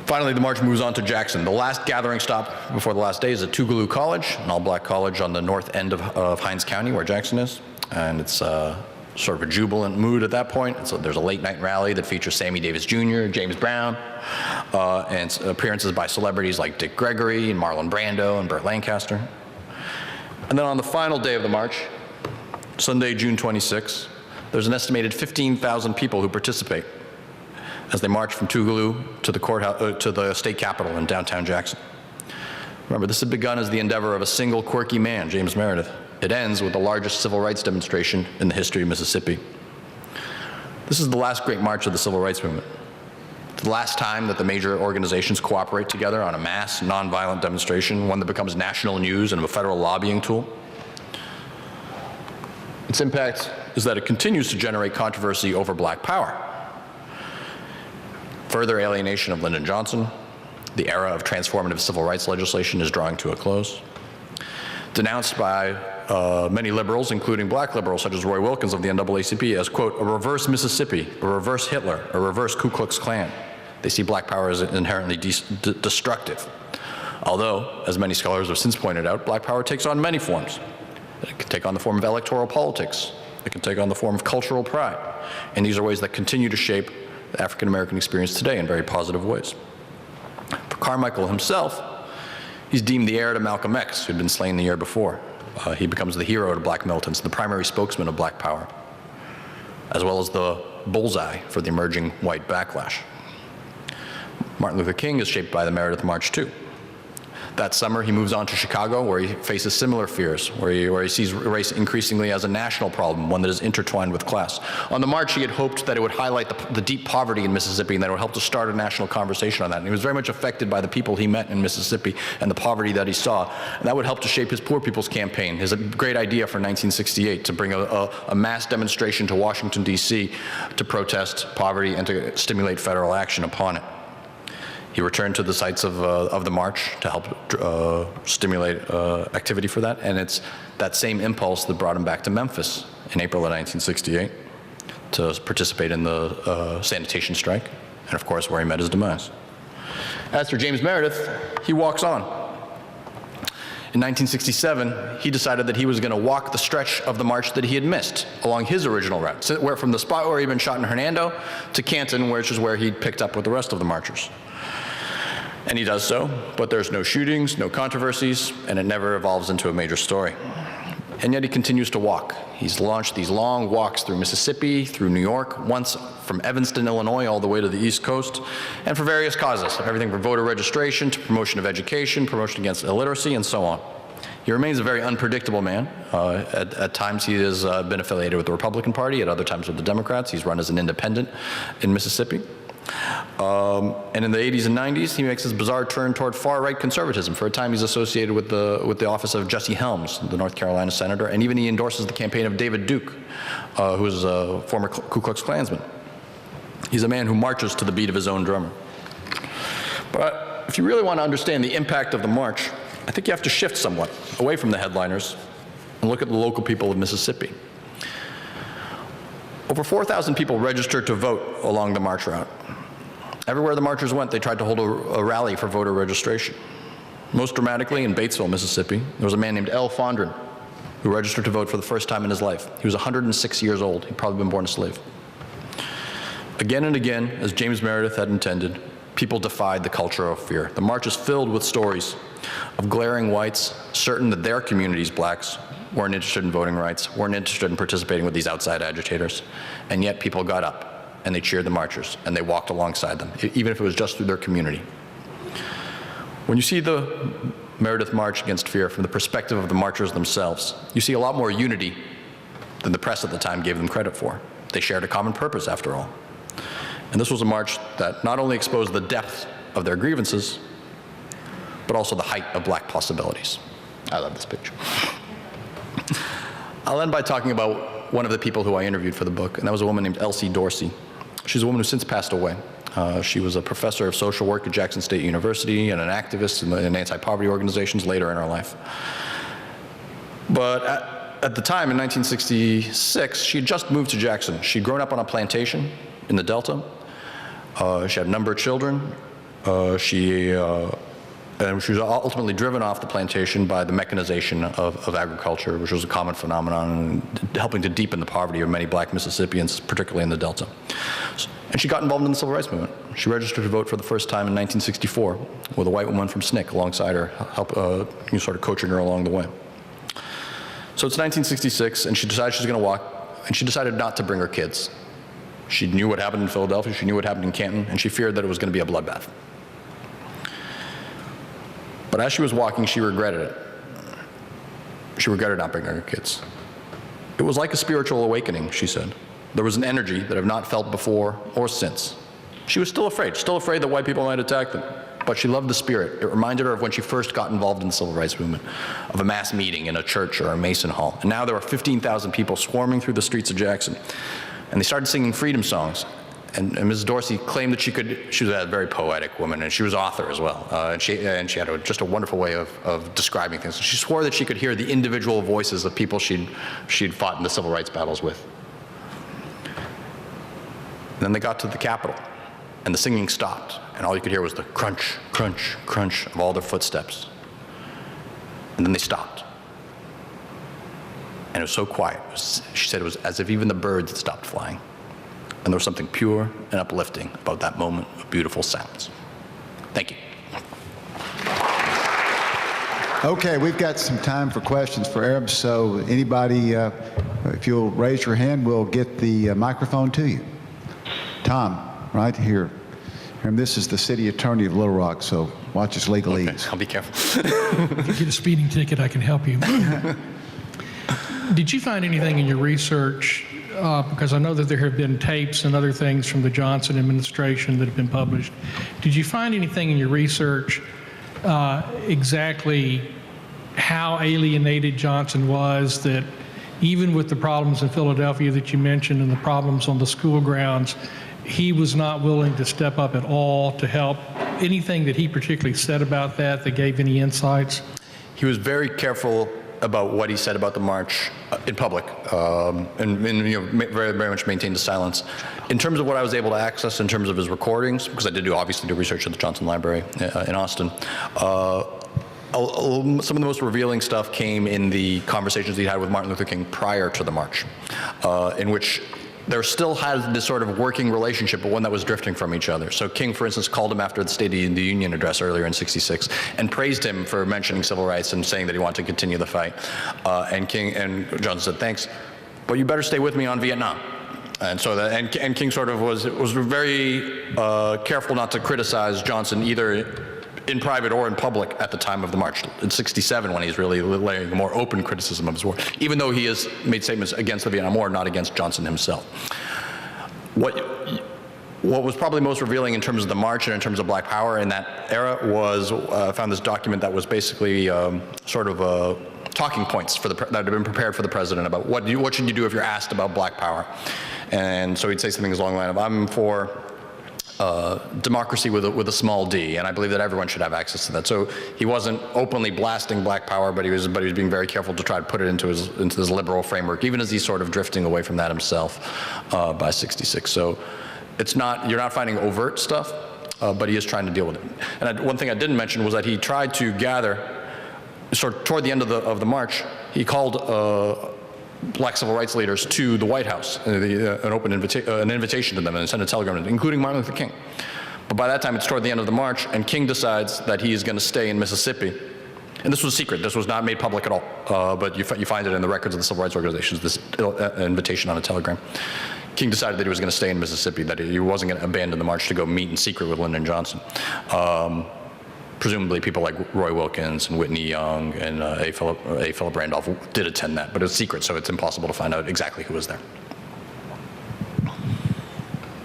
Speaker 3: Finally, the march moves on to Jackson. The last gathering stop before the last day is at Tougaloo College, an all-black college on the north end of Hinds County, where Jackson is. And it's sort of a jubilant mood at that point. So there's a late-night rally that features Sammy Davis Jr., James Brown, and appearances by celebrities like Dick Gregory and Marlon Brando and Burt Lancaster. And then on the final day of the march, Sunday, June 26, there's an estimated 15,000 people who participate as they march from Tougaloo to the courthouse, to the state capitol in downtown Jackson. Remember, this had begun as the endeavor of a single quirky man, James Meredith. It ends with the largest civil rights demonstration in the history of Mississippi. This is the last great march of the civil rights movement. It's the last time that the major organizations cooperate together on a mass, nonviolent demonstration, one that becomes national news and a federal lobbying tool. Its impact is that it continues to generate controversy over black power. Further alienation of Lyndon Johnson, the era of transformative civil rights legislation is drawing to a close. Denounced by many liberals, including black liberals such as Roy Wilkins of the NAACP as, quote, a reverse Mississippi, a reverse Hitler, a reverse Ku Klux Klan. They see black power as inherently destructive. Although, as many scholars have since pointed out, black power takes on many forms. It can take on the form of electoral politics. It can take on the form of cultural pride. And these are ways that continue to shape the African American experience today in very positive ways. For Carmichael himself, he's deemed the heir to Malcolm X, who'd been slain the year before. He becomes the hero to black militants, the primary spokesman of black power, as well as the bullseye for the emerging white backlash. Martin Luther King is shaped by the Meredith March too. That summer, he moves on to Chicago, where he faces similar fears, where he sees race increasingly as a national problem, one that is intertwined with class. On the march, he had hoped that it would highlight the deep poverty in Mississippi and that it would help to start a national conversation on that. And he was very much affected by the people he met in Mississippi and the poverty that he saw. And that would help to shape his Poor People's Campaign, his great idea for 1968, to bring a mass demonstration to Washington, D.C. to protest poverty and to stimulate federal action upon it. He returned to the sites of the march to help stimulate activity for that, and it's that same impulse that brought him back to Memphis in April of 1968 to participate in the sanitation strike, and of course where he met his demise. As for James Meredith, he walks on. In 1967, he decided that he was going to walk the stretch of the march that he had missed along his original route, from the spot where he'd been shot in Hernando to Canton, which is where he'd picked up with the rest of the marchers. And he does so, but there's no shootings, no controversies, and it never evolves into a major story. And yet he continues to walk. He's launched these long walks through Mississippi, through New York, once from Evanston, Illinois, all the way to the East Coast, and for various causes, everything from voter registration to promotion of education, promotion against illiteracy, and so on. He remains a very unpredictable man. At times he has been affiliated with the Republican Party, at other times with the Democrats. He's run as an independent in Mississippi. And in the 80s and 90s, he makes his bizarre turn toward far-right conservatism. For a time, he's associated with the office of Jesse Helms, the North Carolina senator, and even he endorses the campaign of David Duke, who is a former Ku Klux Klansman. He's a man who marches to the beat of his own drummer. But if you really want to understand the impact of the march, I think you have to shift somewhat away from the headliners and look at the local people of Mississippi. Over 4,000 people registered to vote along the march route. Everywhere the marchers went, they tried to hold a rally for voter registration. Most dramatically, in Batesville, Mississippi, there was a man named L. Fondren who registered to vote for the first time in his life. He was 106 years old. He'd probably been born a slave. Again and again, as James Meredith had intended, people defied the culture of fear. The march is filled with stories of glaring whites, certain that their communities, blacks, weren't interested in voting rights, weren't interested in participating with these outside agitators, and yet people got up and they cheered the marchers and they walked alongside them, even if it was just through their community. When you see the Meredith March Against Fear from the perspective of the marchers themselves, you see a lot more unity than the press at the time gave them credit for. They shared a common purpose, after all. And this was a march that not only exposed the depth of their grievances, but also the height of black possibilities. I love this picture. I'll end by talking about one of the people who I interviewed for the book, and that was a woman named Elsie Dorsey. She's a woman who since passed away. She was a professor of social work at Jackson State University and an activist in anti-poverty organizations later in her life. But at the time, in 1966, she had just moved to Jackson. She'd grown up on a plantation in the Delta. She had a number of children. And she was ultimately driven off the plantation by the mechanization of agriculture, which was a common phenomenon, helping to deepen the poverty of many black Mississippians, particularly in the Delta. And she got involved in the Civil Rights Movement. She registered to vote for the first time in 1964 with a white woman from SNCC alongside her, sort of coaching her along the way. So it's 1966, and she decided she's going to walk, and she decided not to bring her kids. She knew what happened in Philadelphia, she knew what happened in Canton, and she feared that it was going to be a bloodbath. But as she was walking, she regretted it. She regretted not bringing her kids. It was like a spiritual awakening, she said. There was an energy that I've not felt before or since. She was still afraid that white people might attack them. But she loved the spirit. It reminded her of when she first got involved in the Civil Rights Movement, of a mass meeting in a church or a Mason Hall. And now there were 15,000 people swarming through the streets of Jackson. And they started singing freedom songs. And Mrs. Dorsey claimed that she was a very poetic woman, and she was an author as well. And she had just a wonderful way of describing things. She swore that she could hear the individual voices of people she'd fought in the civil rights battles with. And then they got to the Capitol, and the singing stopped, and all you could hear was the crunch, crunch, crunch of all their footsteps. And then they stopped. And it was so quiet. She said it was as if even the birds had stopped flying. And there was something pure and uplifting about that moment of beautiful silence. Thank you.
Speaker 1: Okay, we've got some time for questions for Aram, so anybody, if you'll raise your hand, we'll get the microphone to you. Tom, right here. Aram, this is the city attorney of Little Rock, so watch his legalese.
Speaker 3: Okay, I'll be careful.
Speaker 4: If you get a speeding ticket, I can help you. Did you find anything in your research, because I know that there have been tapes and other things from the Johnson administration that have been published. Did you find anything in your research exactly how alienated Johnson was, that even with the problems in Philadelphia that you mentioned and the problems on the school grounds, he was not willing to step up at all to help? Anything that he particularly said about that gave any insights?
Speaker 3: He was very careful about what he said about the march in public, and very, very much maintained a silence. In terms of what I was able to access in terms of his recordings, because I did obviously do research at the Johnson Library in Austin, some of the most revealing stuff came in the conversations he had with Martin Luther King prior to the march, in which there still had this sort of working relationship, but one that was drifting from each other. So King, for instance, called him after the State of the Union address earlier in '66 and praised him for mentioning civil rights and saying that he wanted to continue the fight. And Johnson said, thanks, but you better stay with me on Vietnam. And so and King sort of was very careful not to criticize Johnson either in private or in public at the time of the march. In '67, when he's really laying a more open criticism of his war, even though he has made statements against the Vietnam War, not against Johnson himself. What was probably most revealing in terms of the march and in terms of Black Power in that era was, I found this document that was basically sort of talking points that had been prepared for the president about what should you do if you're asked about Black Power. And so he'd say something along the line of, I'm for democracy with a small d, and I believe that everyone should have access to that. So he wasn't openly blasting Black Power, but he was being very careful to try to put it into his liberal framework, even as he's sort of drifting away from that himself by '66. So you're not finding overt stuff, but he is trying to deal with it. And one thing I didn't mention was that he tried to gather, sort of toward the end of the march, he called Black civil rights leaders to the White House, an invitation to them, and sent a telegram, including Martin Luther King. But by that time, it's toward the end of the march, and King decides that he is going to stay in Mississippi. And this was secret. This was not made public at all. But you find it in the records of the civil rights organizations, this invitation on a telegram. King decided that he was going to stay in Mississippi, that he wasn't going to abandon the march to go meet in secret with Lyndon Johnson. Presumably people like Roy Wilkins and Whitney Young and A. Philip Randolph did attend that, but it was secret, so it's impossible to find out exactly who was there.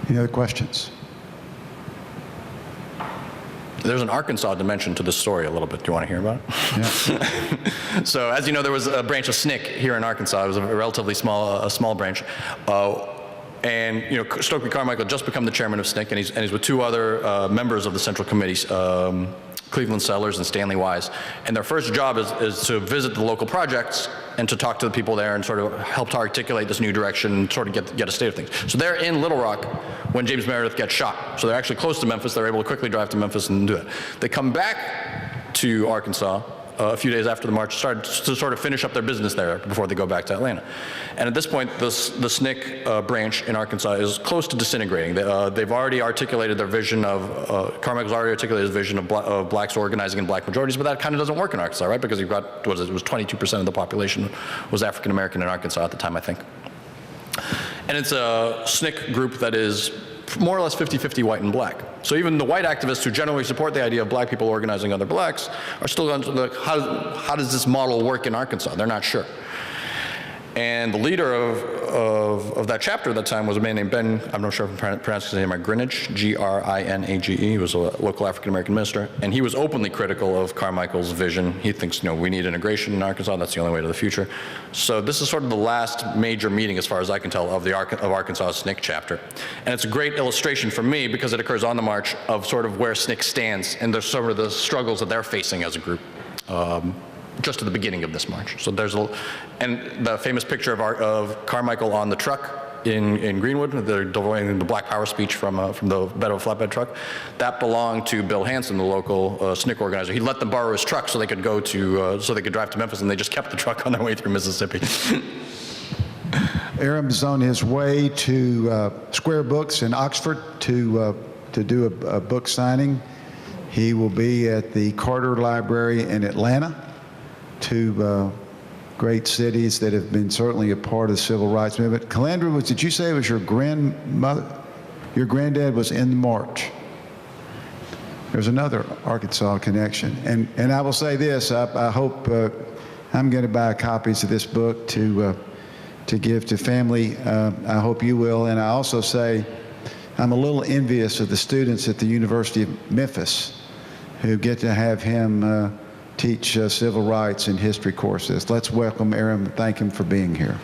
Speaker 1: Any other questions?
Speaker 3: There's an Arkansas dimension to this story a little bit. Do you want to hear about it?
Speaker 1: Yeah.
Speaker 3: So, as you know, there was a branch of SNCC here in Arkansas. It was a relatively small branch. And you know, Stokely Carmichael just become the chairman of SNCC, and he's with two other members of the Central Committee, Cleveland Sellers and Stanley Wise. And their first job is to visit the local projects and to talk to the people there and sort of help to articulate this new direction and sort of get a state of things. So they're in Little Rock when James Meredith gets shot. So they're actually close to Memphis. They're able to quickly drive to Memphis and do it. They come back to Arkansas a few days after the march, started to sort of finish up their business there before they go back to Atlanta. And at this point, the SNCC branch in Arkansas is close to disintegrating. They've already articulated their vision of, Carmichael's already articulated his vision of blacks organizing in black majorities, but that kind of doesn't work in Arkansas, right? Because you've got, what is it, it was 22% of the population was African American in Arkansas at the time, I think. And it's a SNCC group that is more or less 50-50 white and black. So even the white activists who generally support the idea of black people organizing other blacks are still going to look, how does this model work in Arkansas? They're not sure. And the leader of that chapter at that time was a man named Ben, I'm not sure if I'm pronouncing his name right, Greenidge, Grinage. He was a local African-American minister, and he was openly critical of Carmichael's vision. He thinks, you know, we need integration in Arkansas, that's the only way to the future. So this is sort of the last major meeting, as far as I can tell, of Arkansas's SNCC chapter. And it's a great illustration for me, because it occurs on the march, of sort of where SNCC stands and there's sort of the struggles that they're facing as a group. Just at the beginning of this march. So there's and the famous picture of Carmichael on the truck in Greenwood, they're delivering the Black Power speech from the bed of a flatbed truck. That belonged to Bill Hanson, the local SNCC organizer. He let them borrow his truck so they could go to, so they could drive to Memphis, and they just kept the truck on their way through Mississippi.
Speaker 1: Aram's on his way to Square Books in Oxford to do a book signing. He will be at the Carter Library in Atlanta, two great cities that have been certainly a part of the civil rights movement. Calandra, did you say it was your grandmother? Your granddad was in the march. There's another Arkansas connection. And I will say this, I hope, I'm going to buy copies of this book to give to family. I hope you will. And I also say I'm a little envious of the students at the University of Memphis who get to have him teach civil rights and history courses. Let's welcome Aram and thank him for being here.